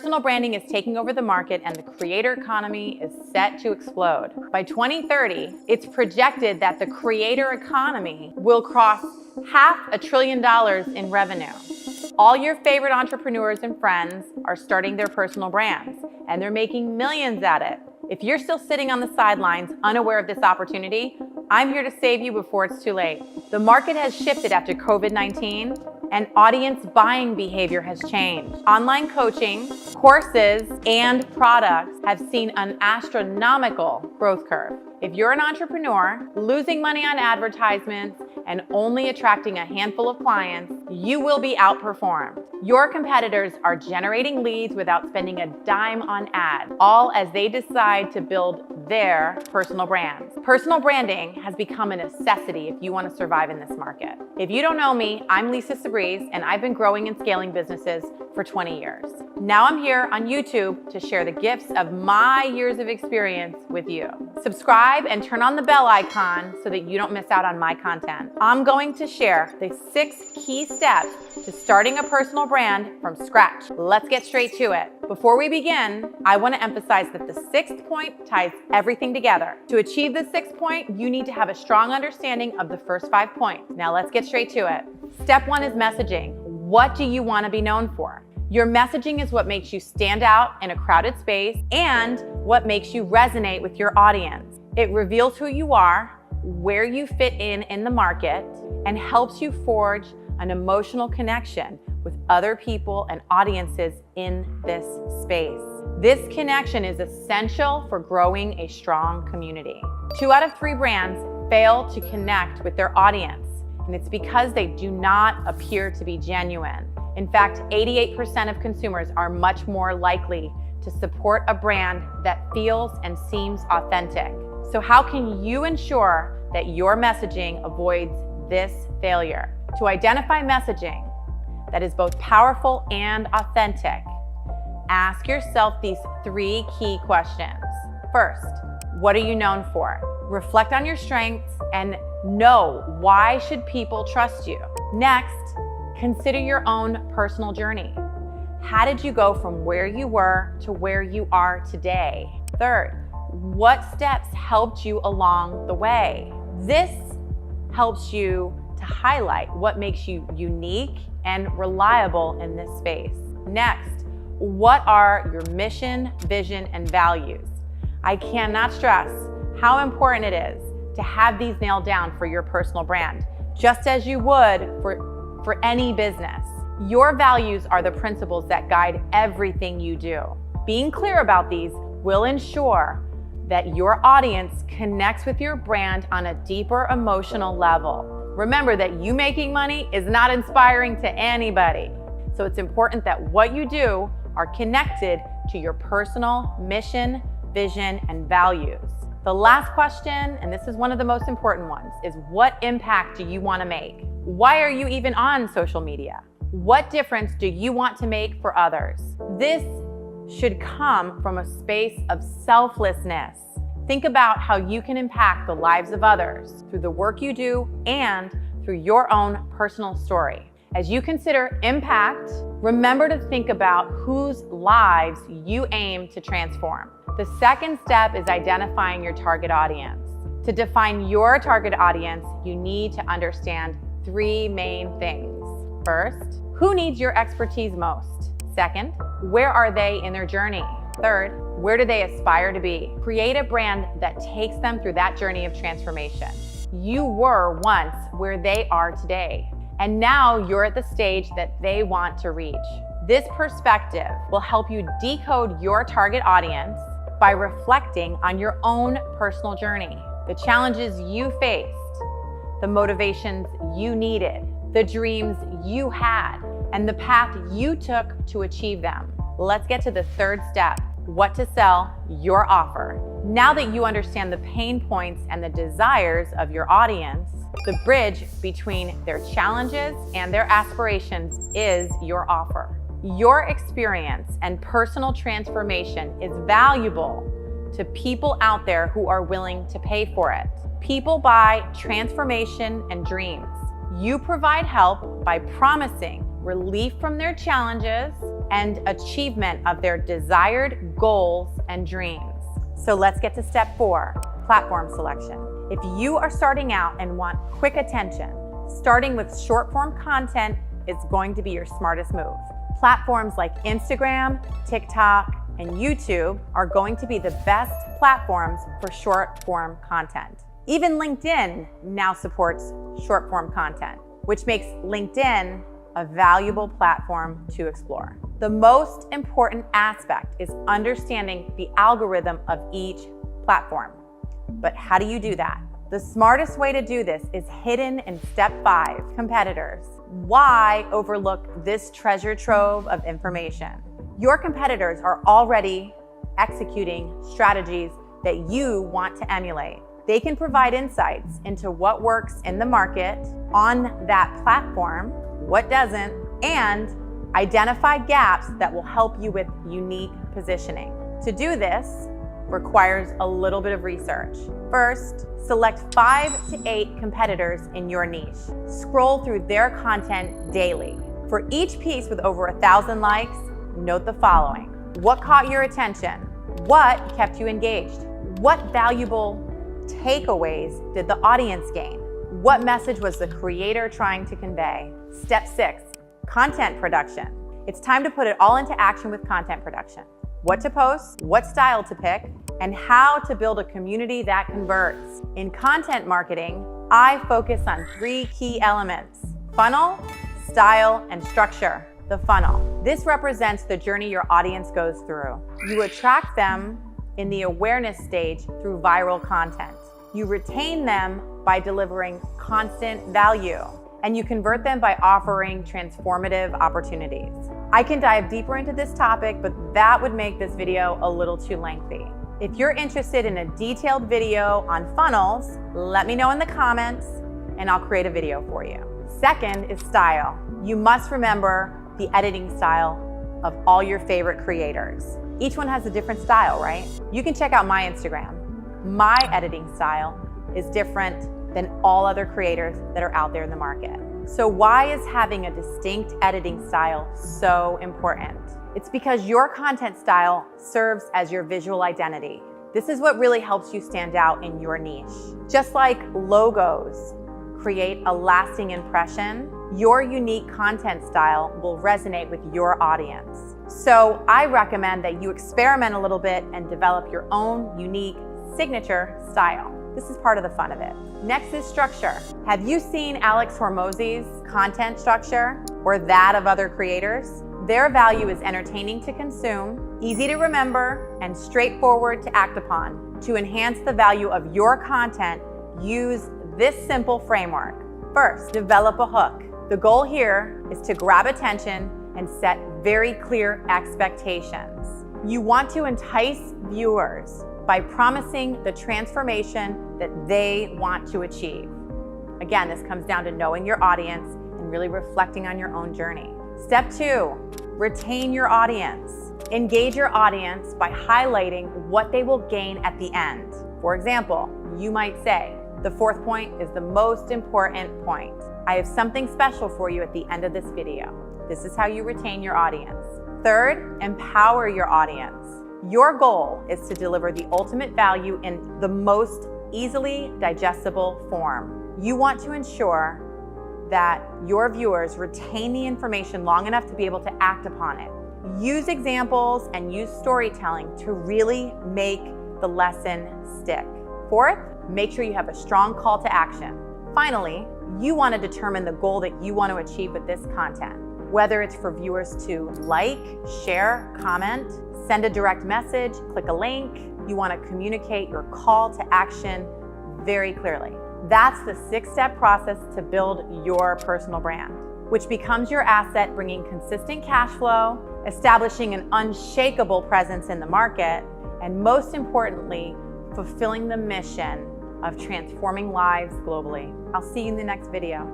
Personal branding is taking over the market and the creator economy is set to explode. By 2030, it's projected that the creator economy will cross $500 billion in revenue. All your favorite entrepreneurs and friends are starting their personal brands, and they're making millions at it. If you're still sitting on the sidelines, unaware of this opportunity, I'm here to save you before it's too late. The market has shifted after COVID-19, and audience buying behavior has changed. Online coaching, courses, and products have seen an astronomical growth curve. If you're an entrepreneur, losing money on advertisements and only attracting a handful of clients, you will be outperformed. Your competitors are generating leads without spending a dime on ads, all as they decide to build their personal brands. Personal branding has become a necessity if you want to survive in this market. If you don't know me, I'm Lisa Sabriz, and I've been growing and scaling businesses for 20 years. Now I'm here on YouTube to share the gifts of my years of experience with you. Subscribe and turn on the bell icon so that you don't miss out on my content. I'm going to share the 6 key steps to starting a personal brand from scratch. Let's get straight to it. Before we begin, I want to emphasize that the 6th point ties everything together. To achieve the 6th point, you need to have a strong understanding of the first 5 points. Now let's get straight to it. Step 1 is messaging. What do you want to be known for? Your messaging is what makes you stand out in a crowded space and what makes you resonate with your audience. It reveals who you are, where you fit in the market, and helps you forge an emotional connection with other people and audiences in this space. This connection is essential for growing a strong community. 2 out of 3 brands fail to connect with their audience, and it's because they do not appear to be genuine. In fact, 88% of consumers are much more likely to support a brand that feels and seems authentic. So how can you ensure that your messaging avoids this failure? To identify messaging that is both powerful and authentic, ask yourself these 3 key questions. First, what are you known for? Reflect on your strengths and know why should people trust you. Next, consider your own personal journey. How did you go from where you were to where you are today? Third, what steps helped you along the way? This helps you to highlight what makes you unique and reliable in this space. Next, what are your mission, vision, and values? I cannot stress how important it is to have these nailed down for your personal brand, just as you would for any business. Your values are the principles that guide everything you do. Being clear about these will ensure that your audience connects with your brand on a deeper emotional level. Remember that you making money is not inspiring to anybody. So it's important that what you do are connected to your personal mission, vision, and values. The last question, and this is one of the most important ones, is what impact do you want to make? Why are you even on social media? What difference do you want to make for others? This should come from a space of selflessness. Think about how you can impact the lives of others through the work you do and through your own personal story. As you consider impact, remember to think about whose lives you aim to transform. The second step is identifying your target audience. To define your target audience, you need to understand 3 main things. First, who needs your expertise most? Second, where are they in their journey? Third, where do they aspire to be? Create a brand that takes them through that journey of transformation. You were once where they are today, and now you're at the stage that they want to reach. This perspective will help you decode your target audience by reflecting on your own personal journey, the challenges you faced, the motivations you needed, the dreams you had, and the path you took to achieve them. Let's get to the 3rd step, what to sell, your offer. Now that you understand the pain points and the desires of your audience, the bridge between their challenges and their aspirations is your offer. Your experience and personal transformation is valuable to people out there who are willing to pay for it. People buy transformation and dreams. You provide help by promising relief from their challenges and achievement of their desired goals and dreams. So let's get to step 4, platform selection. If you are starting out and want quick attention, starting with short form content is going to be your smartest move. Platforms like Instagram, TikTok, and YouTube are going to be the best platforms for short form content. Even LinkedIn now supports short form content, which makes LinkedIn a valuable platform to explore. The most important aspect is understanding the algorithm of each platform. But how do you do that? The smartest way to do this is hidden in step 5, competitors. Why overlook this treasure trove of information? Your competitors are already executing strategies that you want to emulate. They can provide insights into what works in the market on that platform, what doesn't, and identify gaps that will help you with unique positioning. To do this requires a little bit of research. First, select 5 to 8 competitors in your niche. Scroll through their content daily. For each piece with over 1,000 likes, note the following. What caught your attention? What kept you engaged? What valuable takeaways did the audience gain? What message was the creator trying to convey? Step 6, content production. It's time to put it all into action with content production. What to post, what style to pick, and how to build a community that converts. In content marketing, I focus on 3 key elements: funnel, style, and structure. The funnel. This represents the journey your audience goes through. You attract them in the awareness stage through viral content. You retain them by delivering constant value, and you convert them by offering transformative opportunities. I can dive deeper into this topic, but that would make this video a little too lengthy. If you're interested in a detailed video on funnels, let me know in the comments and I'll create a video for you. Second is style. You must remember the editing style of all your favorite creators. Each one has a different style, right? You can check out my Instagram. My editing style is different than all other creators that are out there in the market. So why is having a distinct editing style so important? It's because your content style serves as your visual identity. This is what really helps you stand out in your niche. Just like logos create a lasting impression, your unique content style will resonate with your audience. So I recommend that you experiment a little bit and develop your own unique signature style. This is part of the fun of it. Next is structure. Have you seen Alex Hormozi's content structure or that of other creators? Their value is entertaining to consume, easy to remember, and straightforward to act upon. To enhance the value of your content, use this simple framework. First, develop a hook. The goal here is to grab attention and set very clear expectations. You want to entice viewers by promising the transformation that they want to achieve. Again, this comes down to knowing your audience and really reflecting on your own journey. Step 2, retain your audience. Engage your audience by highlighting what they will gain at the end. For example, you might say, the 4th point is the most important point. I have something special for you at the end of this video. This is how you retain your audience. 3rd, empower your audience. Your goal is to deliver the ultimate value in the most easily digestible form. You want to ensure that your viewers retain the information long enough to be able to act upon it. Use examples and use storytelling to really make the lesson stick. 4th, make sure you have a strong call to action. Finally, you want to determine the goal that you want to achieve with this content. Whether it's for viewers to like, share, comment, send a direct message, click a link, you want to communicate your call to action very clearly. That's the 6-step process to build your personal brand, which becomes your asset, bringing consistent cash flow, establishing an unshakable presence in the market, and most importantly, fulfilling the mission of transforming lives globally. I'll see you in the next video.